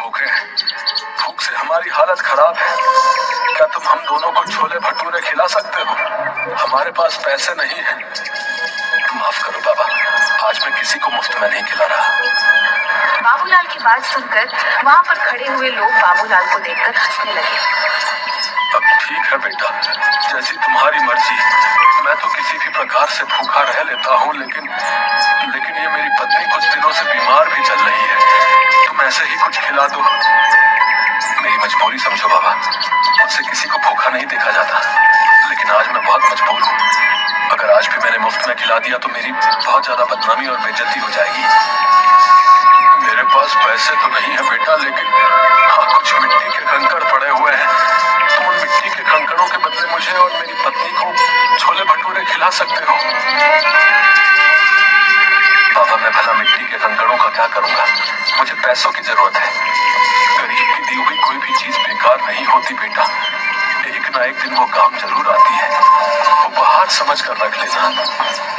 भूखे हैं, भूख से हमारी हालत खराब है। क्या तुम हम दोनों को छोले भटूरे खिला सकते हो? हमारे पास पैसे नहीं है। माफ करो बाबा, आज मैं किसी को मुफ्त में नहीं खिला रहा। बाबूलाल की बात सुनकर वहाँ पर खड़े हुए लोग बाबूलाल को देखकर हंसने लगे। अब ठीक है बेटा, जैसी तुम्हारी मर्जी। मैं तो किसी भी प्रकार से भूखा रह लेता हूँ, लेकिन ये मेरी पत्नी कुछ दिनों से बीमार भी चल रही है। तुम ऐसे ही कुछ खिला दो। मेरी मजबूरी समझो बाबा, मुझसे किसी को भूखा नहीं देखा जाता, लेकिन आज मैं बहुत मजबूर हूँ। अगर आज भी मैंने मुफ्त में खिला दिया तो मेरी बहुत ज्यादा बदनामी और बेइज्जती हो जाएगी। मेरे पास पैसे तो नहीं है बेटा, लेकिन हाँ, कुछ मिट्टी के कंकड़ पड़े हुए हैं। तुम उन मिट्टी के कंकड़ों के बदले मुझे और मेरी पत्नी को छोले भटूरे खिला सकते हो। बाबा, मैं भला मिट्टी के कंकड़ों का क्या करूंगा? मुझे पैसों की जरूरत है। गरीब की दी हुई कोई भी चीज बेकार नहीं होती बेटा। एक ना एक दिन वो काम जरूर आती है। उपहार समझ कर रख लेना।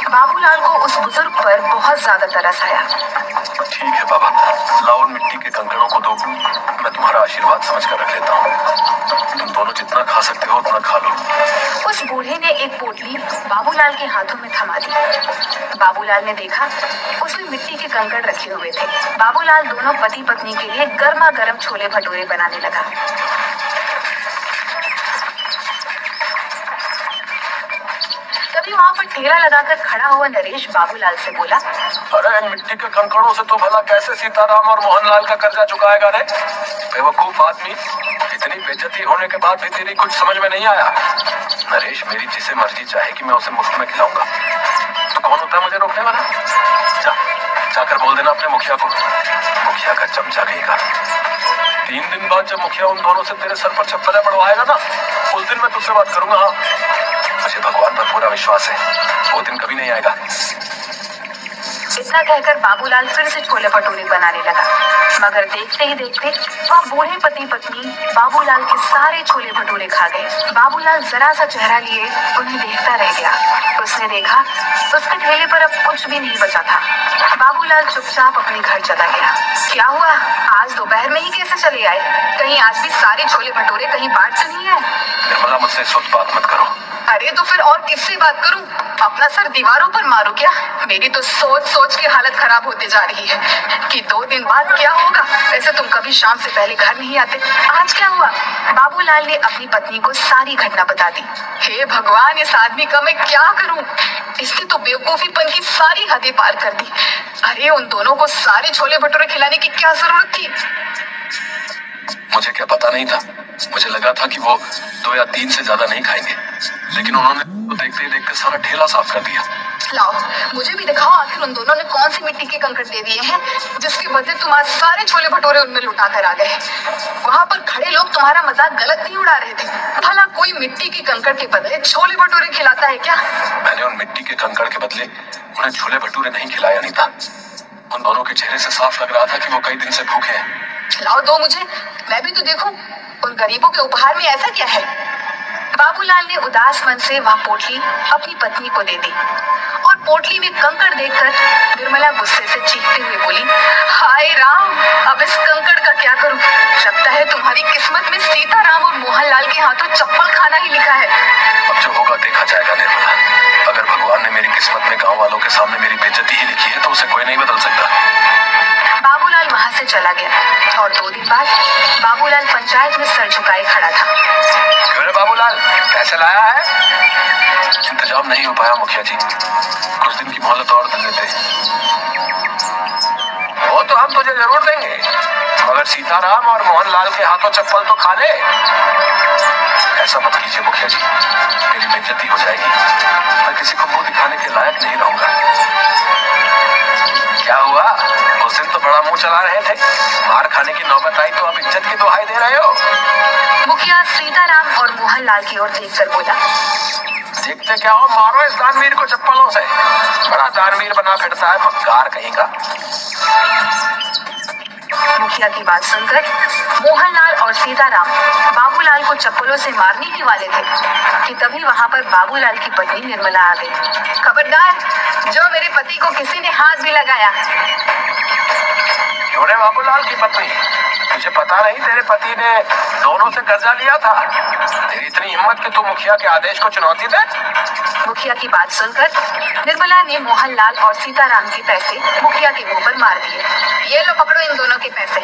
बाबूलाल को उस बुजुर्ग पर बहुत ज्यादा तरस आया। ठीक है बाबा, लाओ उन मिट्टी के कंकड़ों को दो। मैं तुम्हारा आशीर्वाद समझ कर रख लेता हूँ। तुम दोनों जितना खा सकते हो उतना खा लो। उस बूढ़े ने एक पोटली बाबूलाल के हाथों में थमा दी। बाबूलाल ने देखा उसमें मिट्टी के कंकड़ रखे हुए थे। बाबूलाल दोनों पति पत्नी के लिए गर्मा गर्म छोले भटूरे बनाने लगा। तभी वहाँ पर ठेला लगाकर खड़ा हुआ नरेश बाबूलाल से बोला, अरे इन मिट्टी के कंकड़ों से तू भला कैसे सीताराम और मोहनलाल का कर्जा चुकाएगा रे? बेवकूफ आदमी, इतनी बेइज्जती होने के बाद भी तेरी कुछ समझ में नहीं आया? नरेश, मेरी जिसे मर्जी चाहे कि मैं उसे मुफ्त में खिलाऊंगा। तो कौन होता है मुझे रोकने वाला? जाकर बोल देना अपने मुखिया को। मुखिया का चमचा कहेगा। 3 दिन बाद जब मुखिया उन दोनों से तेरे सर पर चप्पलें पड़वाएगा ना, उस दिन मैं तुझसे बात करूंगा। हाँ, मुझे भगवान पर पूरा विश्वास है, वो दिन कभी नहीं आएगा। इतना कहकर बाबूलाल फिर से छोले भटूरे बनाने लगा, मगर देखते ही देखते वह बूढ़े पति पत्नी बाबूलाल के सारे छोले भटूरे खा गए। बाबूलाल जरा सा चेहरा लिए उन्हें देखता रह गया। उसने देखा उसके ठेले पर अब कुछ भी नहीं बचा था। बाबूलाल चुपचाप अपने घर चला गया। क्या हुआ, आज दोपहर में ही कैसे चले आए? कहीं आज भी सारे छोले भटूरे कहीं बांट तो नहीं है? निर्मला, मुझसे इस वक्त बात मत करो। अरे तो फिर और किससे बात करूं? अपना सर दीवारों पर मारो क्या? मेरी तो सोच सोच के हालत खराब होते जा रही है कि 2 दिन बाद क्या होगा। वैसे तुम कभी शाम से पहले घर नहीं आते, आज क्या हुआ? बाबूलाल ने अपनी पत्नी को सारी घटना बता दी। हे भगवान, इस आदमी का मैं क्या करूं? इसने तो बेवकूफीपन की सारी हदें पार कर दी। अरे उन दोनों को सारे छोले भटूरे खिलाने की क्या जरूरत थी? मुझे क्या पता नहीं था। मुझे लगा था कि वो 2 या 3 से ज्यादा नहीं खाएंगे, लेकिन उन्होंने तो देखते ही देखते सारा ठेला साफ कर दिया। लाओ, मुझे भी दिखाओ आखिर उन दोनों ने कौन सी मिट्टी के कंकड़ दे दिए हैं जिसके बदले तुम आज सारे छोले भटूरे उनमें लुटा कर आ गए। वहाँ पर खड़े लोग तुम्हारा मजाक गलत नहीं उड़ा रहे थे। भला कोई मिट्टी के कंकड़ के बदले छोले भटूरे खिलाता है क्या? मैंने उन मिट्टी के कंकड़ के बदले उन्हें छोले भटूरे नहीं खिलाया नहीं था। उन दोनों के चेहरे से साफ लग रहा था कि वो कई दिन से भूखे हैं। लाओ दो मुझे, मैं भी तो देखूं उन गरीबों के उपहार में ऐसा क्या है। बाबूलाल ने उदास मन से वह पोटली अपनी पत्नी को दे दी और पोटली में कंकड़ देखकर निर्मला गुस्से से चीखते हुए बोली, हाय राम, अब इस कंकड़ का क्या करूं? लगता है तुम्हारी किस्मत में सीताराम और मोहनलाल के हाथों चप्पल खाना ही लिखा है। अब जो होगा देखा जाएगा निर्मला। अगर भगवान ने मेरी किस्मत में गाँव वालों के सामने मेरी बेइज्जती ही लिखी है तो उसे कोई नहीं बदल सकता। बाबूलाल वहां से चला गया और 2 दिन बाद बाबूलाल पंचायत में सर झुकाए खड़ा था। अरे बाबूलाल, कैसे लाया है? इंतजाम नहीं हो पाया मुखिया जी, कुछ दिन की मोहलत और दे देते। वो तो हम तुझे जरूर देंगे, मगर सीताराम और मोहनलाल के हाथों चप्पल तो खा ले। ऐसा मत कीजिए मुखिया जी, मेरी बेइज्जती हो जाएगी। मैं किसी को मुंह दिखाने के लायक नहीं रहूंगा। क्या हुआ, उस दिन तो बड़ा मुंह चला रहे थे, मार खाने की नौबत आई तो अब इज्जत की दुहाई दे रहे हो? मुखिया सीताराम और मोहनलाल की ओर देखकर बोला, देखते क्या हो, मारो इस दानवीर को चप्पलों से। बड़ा दानवीर बना फिरता है मक्कार कहीं का। मुखिया की बात सुनकर मोहनलाल और सीताराम बाबूलाल को चप्पलों से मारने ही वाले थे कि तभी वहां पर बाबूलाल की पत्नी निर्मला आ गई। खबरदार, जो मेरे पति को किसी ने हाथ भी लगाया। क्यों रे बाबूलाल की पत्नी, तुझे तुझे पता नहीं तेरे पति ने दोनों से कर्जा लिया था? तेरी इतनी हिम्मत कि तू मुखिया के आदेश को चुनौती दे? मुखिया की बात सुनकर निर्मला ने मोहनलाल और सीताराम के पैसे मुखिया के मुंह पर मार दिए। ये लो पकड़ो इन दोनों के पैसे,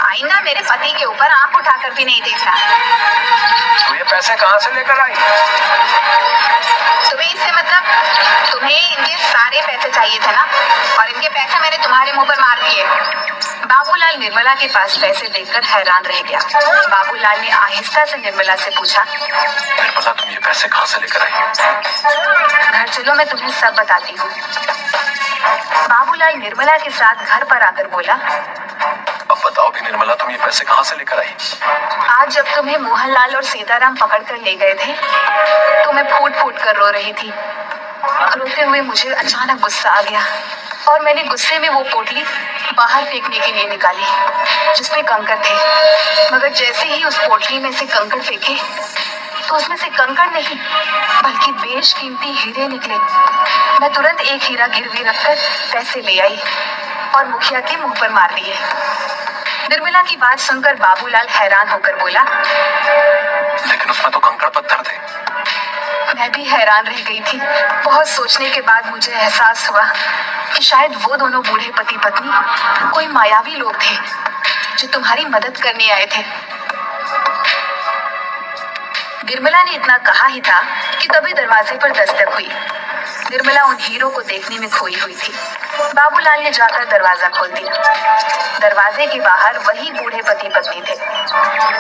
आईना मेरे पति के ऊपर आंख उठाकर भी नहीं देखना। तो ये पैसे कहाँ से लेकर आई? तुम्हें इससे मतलब? तुम्हें इनके सारे पैसे चाहिए थे ना, और इनके पैसे मैंने तुम्हारे मुंह पर मार दिए। बाबूलाल निर्मला के पास पैसे देखकर हैरान रह गया। बाबूलाल ने आहिस्ता से निर्मला से पूछा, निर्मला तुम ये पैसे कहाँ से लेकर आई? घर चलो मैं तुम्हें सब बताती हूँ। बाबूलाल निर्मला के साथ घर पर आकर बोला, अब बताओ भी निर्मला तुम ये पैसे कहाँ से लेकर आई? आज जब तुम्हें मोहनलाल और सीताराम पकड़ कर ले गए थे तो मैं फूट फूट कर रो रही थी। रोते हुए मुझे अचानक गुस्सा आ गया और मैंने गुस्से में वो पोटली बाहर फेंकने के लिए निकाली जिसमें कंकड़ थे, मगर जैसे ही उस पोटली में से कंकड़ फेंके तो उसमें से कंकड़ नहीं बल्कि बेशकीमती हीरे निकले। मैं तुरंत एक हीरा गिरवी रखकर पैसे ले आई और मुखिया के मुंह पर मार दिए। निर्मला की बात सुनकर बाबूलाल हैरान होकर बोला, लेकिन उसमें तो कंकड़ पत्थर थे। मैं भी हैरान रह गई थी। बहुत सोचने के बाद मुझे एहसास हुआ कि शायद वो दोनों बूढ़े पति पत्नी कोई मायावी लोग थे जो तुम्हारी मदद करने आए थे। निर्मला ने इतना कहा ही था कि तभी दरवाजे पर दस्तक हुई। निर्मला उन हीरों को देखने में खोई हुई थी। बाबूलाल ने जाकर दरवाजा खोल दिया। दरवाजे के बाहर वही बूढ़े पति पत्नी थे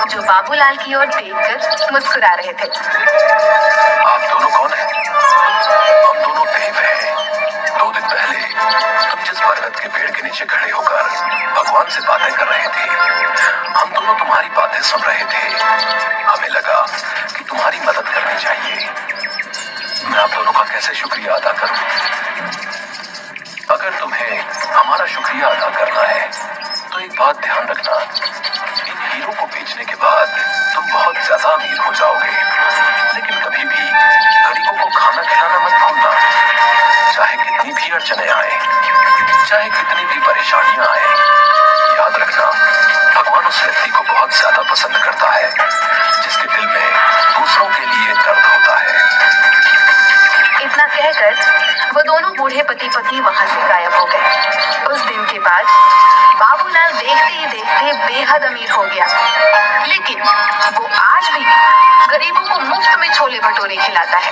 जो बाबूलाल की ओर देखकर मुस्कुरा रहे थे। आप दोनों कौन हैं? हम दोनों देव हैं। 2 दिन पहले तुम जिस बरगद के पेड़ के नीचे खड़े होकर भगवान से बातें कर रहे थे, हम दोनों तुम्हारी बातें सुन रहे थे। हमें लगा कि तुम्हारी मदद करनी चाहिए। मैं आप दोनों का कैसे शुक्रिया अदा करूं? अगर तुम्हें हमारा शुक्रिया अदा करना है तो एक बात ध्यान रखना, इन हीरों को बेचने के बाद तुम बहुत ज्यादा अमीर हो जाओगे। लेकिन कभी भी गरीबों को खाना खिलाना मत भूलना। चाहे कितनी भी अड़चने आए, चाहे कितनी भी परेशानियां आए, याद रखना भगवान उस व्यक्ति को बहुत ज्यादा पसंद करता है जिसके दिल में दूसरों के लिए दर्द होता है। इतना कहकर वो दोनों बूढ़े पति पत्नी वहां से गायब हो गए। उस दिन के बाद बाबूलाल देखते ही देखते बेहद अमीर हो गया, लेकिन वो आज भी गरीबों को मुफ्त में छोले भटूरे खिलाता है।